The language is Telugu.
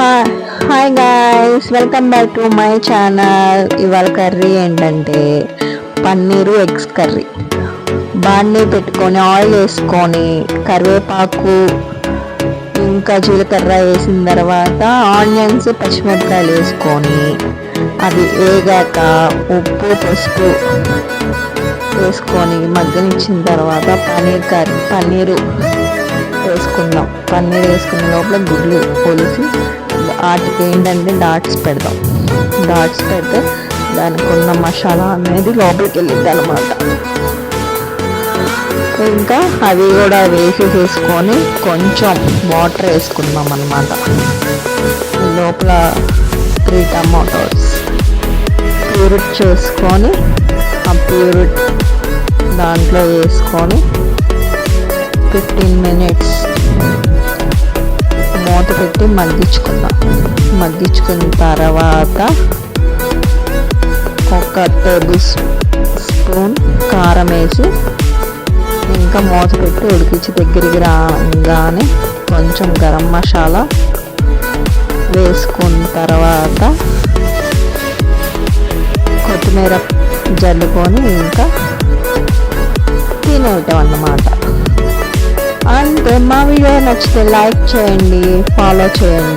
Hi guys, welcome back to my channel. ఇవాళ కర్రీ ఏంటంటే పన్నీరు ఎగ్స్ కర్రీ. బాండీ పెట్టుకొని ఆయిల్ వేసుకొని కరివేపాకు ఇంకా జీలకర్ర వేసిన తర్వాత ఆనియన్స్ పచ్చిమిరపకాయలు వేసుకొని అవి వేగాక ఉప్పు పసుపు వేసుకొని మగ్గనిచ్చిన తర్వాత పన్నీరు వేసుకుందాం. పన్నీర్ వేసుకున్న లోపల గుడ్లు పోలిసి వాటికి ఏంటంటే డాట్స్ పెడదాం. డాట్స్ పెడితే దానికి ఉన్న మసాలా అనేది లోపలికి వెళ్ళిద్ది అనమాట. ఇంకా అవి కూడా వేసేసుకొని కొంచెం వాటర్ వేసుకుందాం అన్నమాట. లోపల 3 టమాటోస్ ప్యూరిట్ చేసుకొని ఆ ప్యూరిట్ దాంట్లో వేసుకొని 15 మినిట్స్ మూత పెట్టి మగ్గించుకుందాం. మగ్గించుకున్న తర్వాత ఒక టేబుల్ స్పూన్ కారం వేసి ఇంకా మూత పెట్టి ఉడికించి దగ్గరికి రాగానే కొంచెం గరం మసాలా వేసుకున్న తర్వాత కొత్తిమీర జల్లుకొని ఇంకా తినేయటం అన్నమాట. అంతే. మా వీడియో నచ్చితే లైక్ చేయండి, ఫాలో చేయండి.